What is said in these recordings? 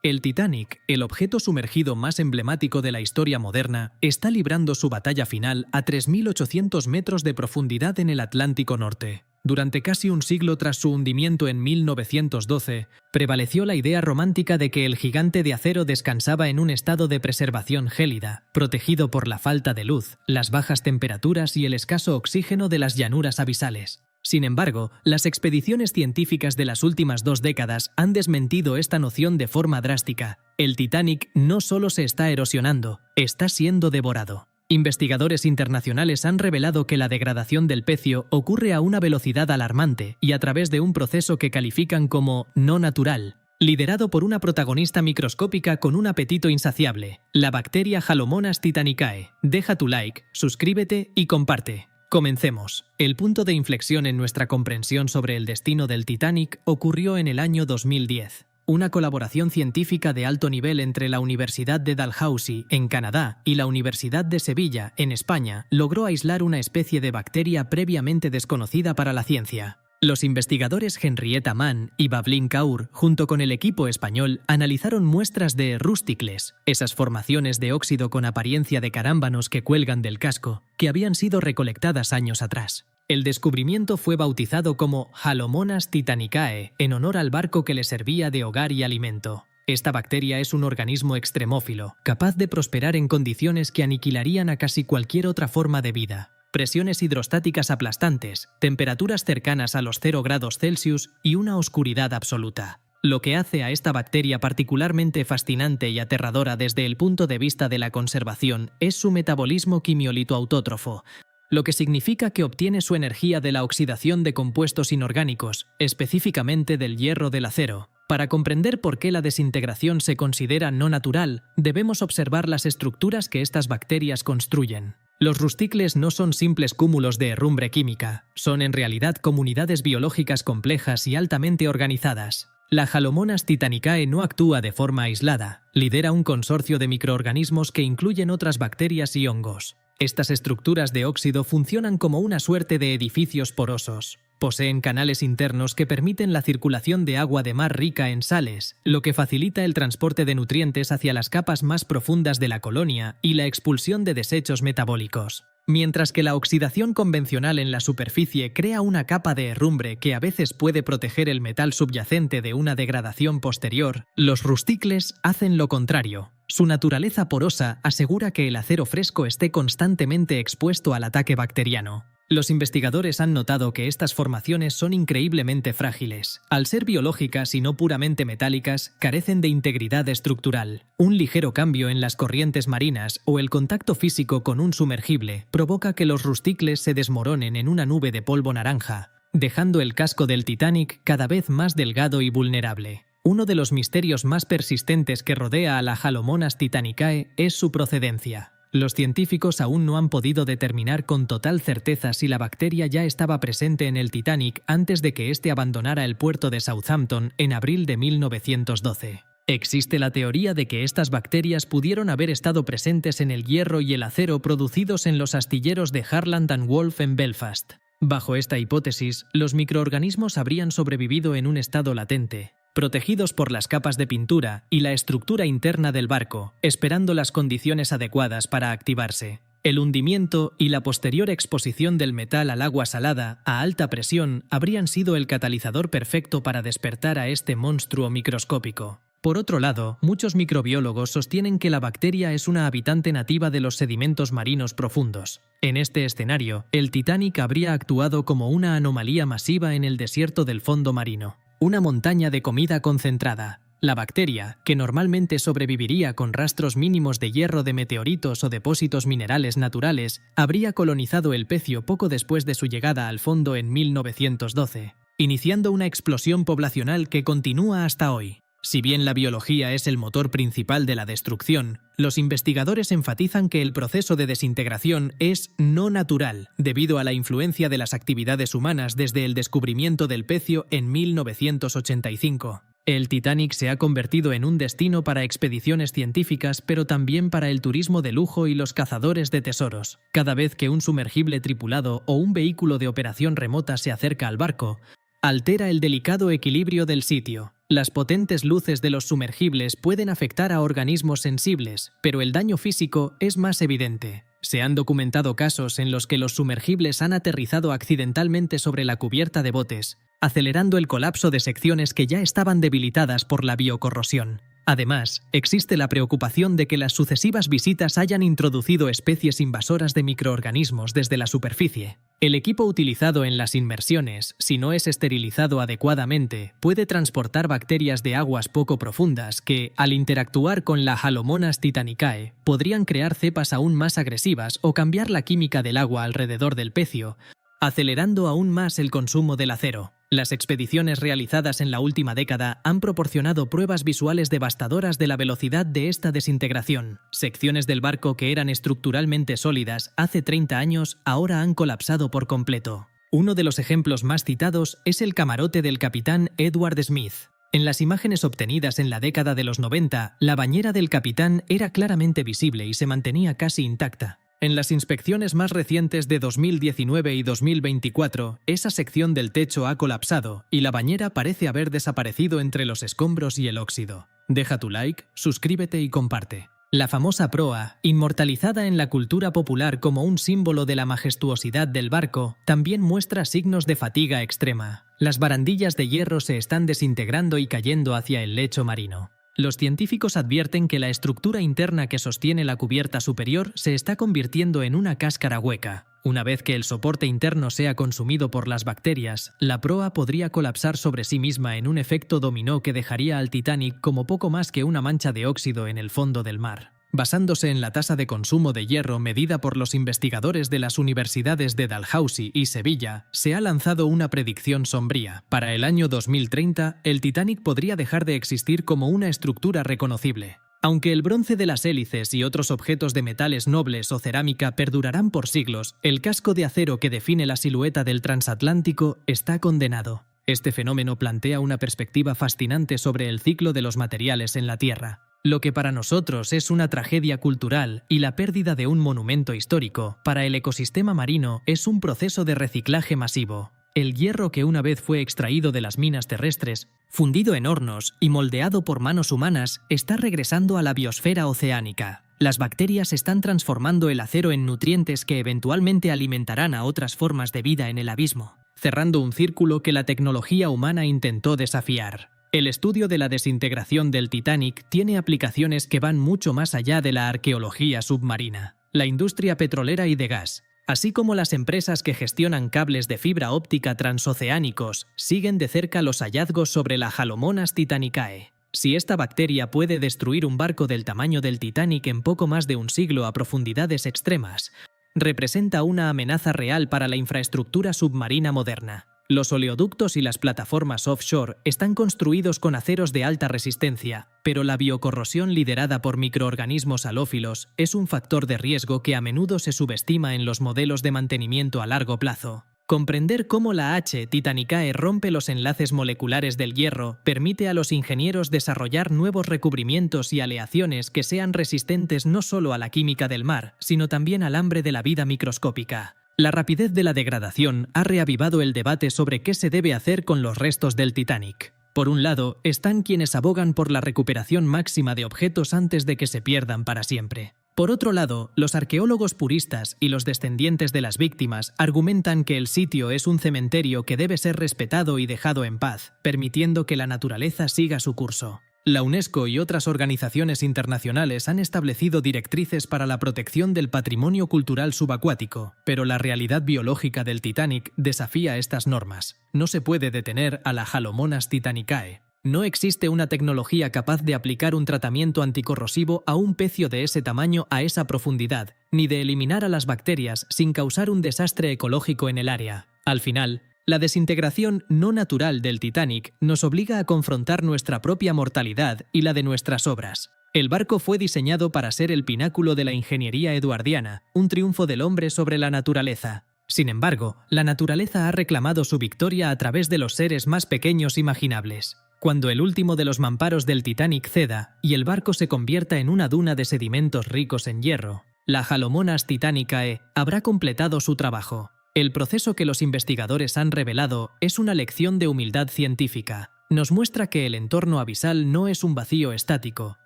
El Titanic, el objeto sumergido más emblemático de la historia moderna, está librando su batalla final a 3.800 metros de profundidad en el Atlántico Norte. Durante casi un siglo tras su hundimiento en 1912, prevaleció la idea romántica de que el gigante de acero descansaba en un estado de preservación gélida, protegido por la falta de luz, las bajas temperaturas y el escaso oxígeno de las llanuras abisales. Sin embargo, las expediciones científicas de las últimas 2 décadas han desmentido esta noción de forma drástica. El Titanic no solo se está erosionando, está siendo devorado. Investigadores internacionales han revelado que la degradación del pecio ocurre a una velocidad alarmante y a través de un proceso que califican como no natural, liderado por una protagonista microscópica con un apetito insaciable, la bacteria Halomonas titanicae. Deja tu like, suscríbete y comparte. Comencemos. El punto de inflexión en nuestra comprensión sobre el destino del Titanic ocurrió en el año 2010. Una colaboración científica de alto nivel entre la Universidad de Dalhousie, en Canadá, y la Universidad de Sevilla, en España, logró aislar una especie de bacteria previamente desconocida para la ciencia. Los investigadores Henrietta Mann y Pavlín Kaur, junto con el equipo español, analizaron muestras de rusticles, esas formaciones de óxido con apariencia de carámbanos que cuelgan del casco, que habían sido recolectadas años atrás. El descubrimiento fue bautizado como Halomonas titanicae, en honor al barco que le servía de hogar y alimento. Esta bacteria es un organismo extremófilo, capaz de prosperar en condiciones que aniquilarían a casi cualquier otra forma de vida. Presiones hidrostáticas aplastantes, temperaturas cercanas a los 0 grados Celsius y una oscuridad absoluta. Lo que hace a esta bacteria particularmente fascinante y aterradora desde el punto de vista de la conservación es su metabolismo quimiolito-autótrofo, lo que significa que obtiene su energía de la oxidación de compuestos inorgánicos, específicamente del hierro del acero. Para comprender por qué la desintegración se considera no natural, debemos observar las estructuras que estas bacterias construyen. Los rusticles no son simples cúmulos de herrumbre química, son en realidad comunidades biológicas complejas y altamente organizadas. La Halomonas titanicae no actúa de forma aislada, lidera un consorcio de microorganismos que incluyen otras bacterias y hongos. Estas estructuras de óxido funcionan como una suerte de edificios porosos. Poseen canales internos que permiten la circulación de agua de mar rica en sales, lo que facilita el transporte de nutrientes hacia las capas más profundas de la colonia y la expulsión de desechos metabólicos. Mientras que la oxidación convencional en la superficie crea una capa de herrumbre que a veces puede proteger el metal subyacente de una degradación posterior, los rusticles hacen lo contrario. Su naturaleza porosa asegura que el acero fresco esté constantemente expuesto al ataque bacteriano. Los investigadores han notado que estas formaciones son increíblemente frágiles. Al ser biológicas y no puramente metálicas, carecen de integridad estructural. Un ligero cambio en las corrientes marinas o el contacto físico con un sumergible provoca que los rusticles se desmoronen en una nube de polvo naranja, dejando el casco del Titanic cada vez más delgado y vulnerable. Uno de los misterios más persistentes que rodea a la Halomonas titanicae es su procedencia. Los científicos aún no han podido determinar con total certeza si la bacteria ya estaba presente en el Titanic antes de que éste abandonara el puerto de Southampton en abril de 1912. Existe la teoría de que estas bacterias pudieron haber estado presentes en el hierro y el acero producidos en los astilleros de Harland and Wolff en Belfast. Bajo esta hipótesis, los microorganismos habrían sobrevivido en un estado latente, protegidos por las capas de pintura y la estructura interna del barco, esperando las condiciones adecuadas para activarse. El hundimiento y la posterior exposición del metal al agua salada a alta presión habrían sido el catalizador perfecto para despertar a este monstruo microscópico. Por otro lado, muchos microbiólogos sostienen que la bacteria es una habitante nativa de los sedimentos marinos profundos. En este escenario, el Titanic habría actuado como una anomalía masiva en el desierto del fondo marino. Una montaña de comida concentrada. La bacteria, que normalmente sobreviviría con rastros mínimos de hierro de meteoritos o depósitos minerales naturales, habría colonizado el pecio poco después de su llegada al fondo en 1912, iniciando una explosión poblacional que continúa hasta hoy. Si bien la biología es el motor principal de la destrucción, los investigadores enfatizan que el proceso de desintegración es no natural, debido a la influencia de las actividades humanas desde el descubrimiento del pecio en 1985. El Titanic se ha convertido en un destino para expediciones científicas, pero también para el turismo de lujo y los cazadores de tesoros. Cada vez que un sumergible tripulado o un vehículo de operación remota se acerca al barco, altera el delicado equilibrio del sitio. Las potentes luces de los sumergibles pueden afectar a organismos sensibles, pero el daño físico es más evidente. Se han documentado casos en los que los sumergibles han aterrizado accidentalmente sobre la cubierta de botes, acelerando el colapso de secciones que ya estaban debilitadas por la biocorrosión. Además, existe la preocupación de que las sucesivas visitas hayan introducido especies invasoras de microorganismos desde la superficie. El equipo utilizado en las inmersiones, si no es esterilizado adecuadamente, puede transportar bacterias de aguas poco profundas que, al interactuar con la Halomonas titanicae, podrían crear cepas aún más agresivas o cambiar la química del agua alrededor del pecio, acelerando aún más el consumo del acero. Las expediciones realizadas en la última década han proporcionado pruebas visuales devastadoras de la velocidad de esta desintegración. Secciones del barco que eran estructuralmente sólidas hace 30 años ahora han colapsado por completo. Uno de los ejemplos más citados es el camarote del capitán Edward Smith. En las imágenes obtenidas en la década de los 90, la bañera del capitán era claramente visible y se mantenía casi intacta. En las inspecciones más recientes de 2019 y 2024, esa sección del techo ha colapsado y la bañera parece haber desaparecido entre los escombros y el óxido. Deja tu like, suscríbete y comparte. La famosa proa, inmortalizada en la cultura popular como un símbolo de la majestuosidad del barco, también muestra signos de fatiga extrema. Las barandillas de hierro se están desintegrando y cayendo hacia el lecho marino. Los científicos advierten que la estructura interna que sostiene la cubierta superior se está convirtiendo en una cáscara hueca. Una vez que el soporte interno sea consumido por las bacterias, la proa podría colapsar sobre sí misma en un efecto dominó que dejaría al Titanic como poco más que una mancha de óxido en el fondo del mar. Basándose en la tasa de consumo de hierro medida por los investigadores de las universidades de Dalhousie y Sevilla, se ha lanzado una predicción sombría. Para el año 2030, el Titanic podría dejar de existir como una estructura reconocible. Aunque el bronce de las hélices y otros objetos de metales nobles o cerámica perdurarán por siglos, el casco de acero que define la silueta del transatlántico está condenado. Este fenómeno plantea una perspectiva fascinante sobre el ciclo de los materiales en la Tierra. Lo que para nosotros es una tragedia cultural y la pérdida de un monumento histórico, para el ecosistema marino es un proceso de reciclaje masivo. El hierro que una vez fue extraído de las minas terrestres, fundido en hornos y moldeado por manos humanas, está regresando a la biosfera oceánica. Las bacterias están transformando el acero en nutrientes que eventualmente alimentarán a otras formas de vida en el abismo, cerrando un círculo que la tecnología humana intentó desafiar. El estudio de la desintegración del Titanic tiene aplicaciones que van mucho más allá de la arqueología submarina. La industria petrolera y de gas, así como las empresas que gestionan cables de fibra óptica transoceánicos, siguen de cerca los hallazgos sobre la Halomonas titanicae. Si esta bacteria puede destruir un barco del tamaño del Titanic en poco más de un siglo a profundidades extremas, representa una amenaza real para la infraestructura submarina moderna. Los oleoductos y las plataformas offshore están construidos con aceros de alta resistencia, pero la biocorrosión liderada por microorganismos halófilos es un factor de riesgo que a menudo se subestima en los modelos de mantenimiento a largo plazo. Comprender cómo la H. titanicae rompe los enlaces moleculares del hierro permite a los ingenieros desarrollar nuevos recubrimientos y aleaciones que sean resistentes no solo a la química del mar, sino también al hambre de la vida microscópica. La rapidez de la degradación ha reavivado el debate sobre qué se debe hacer con los restos del Titanic. Por un lado, están quienes abogan por la recuperación máxima de objetos antes de que se pierdan para siempre. Por otro lado, los arqueólogos puristas y los descendientes de las víctimas argumentan que el sitio es un cementerio que debe ser respetado y dejado en paz, permitiendo que la naturaleza siga su curso. La UNESCO y otras organizaciones internacionales han establecido directrices para la protección del patrimonio cultural subacuático, pero la realidad biológica del Titanic desafía estas normas. No se puede detener a la Halomonas titanicae. No existe una tecnología capaz de aplicar un tratamiento anticorrosivo a un pecio de ese tamaño a esa profundidad, ni de eliminar a las bacterias sin causar un desastre ecológico en el área. Al final, la desintegración no natural del Titanic nos obliga a confrontar nuestra propia mortalidad y la de nuestras obras. El barco fue diseñado para ser el pináculo de la ingeniería eduardiana, un triunfo del hombre sobre la naturaleza. Sin embargo, la naturaleza ha reclamado su victoria a través de los seres más pequeños imaginables. Cuando el último de los mamparos del Titanic ceda y el barco se convierta en una duna de sedimentos ricos en hierro, la Halomonas titanicae habrá completado su trabajo. El proceso que los investigadores han revelado es una lección de humildad científica. nos muestra que el entorno abisal no es un vacío estático,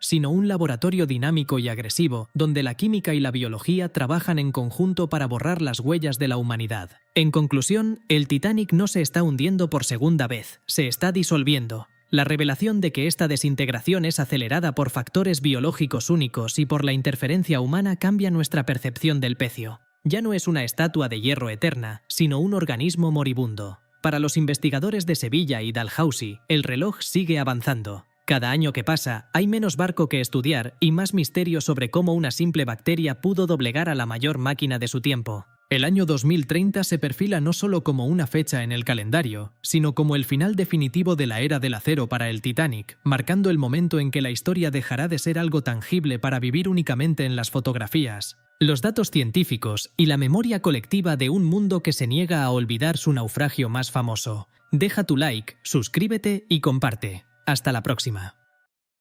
sino un laboratorio dinámico y agresivo, donde la química y la biología trabajan en conjunto para borrar las huellas de la humanidad. En conclusión, el Titanic no se está hundiendo por segunda vez, se está disolviendo. La revelación de que esta desintegración es acelerada por factores biológicos únicos y por la interferencia humana cambia nuestra percepción del pecio. Ya no es una estatua de hierro eterna, sino un organismo moribundo. Para los investigadores de Sevilla y Dalhousie, el reloj sigue avanzando. Cada año que pasa, hay menos barco que estudiar y más misterio sobre cómo una simple bacteria pudo doblegar a la mayor máquina de su tiempo. El año 2030 se perfila no solo como una fecha en el calendario, sino como el final definitivo de la era del acero para el Titanic, marcando el momento en que la historia dejará de ser algo tangible para vivir únicamente en las fotografías. Los datos científicos y la memoria colectiva de un mundo que se niega a olvidar su naufragio más famoso. Deja tu like, suscríbete y comparte. Hasta la próxima.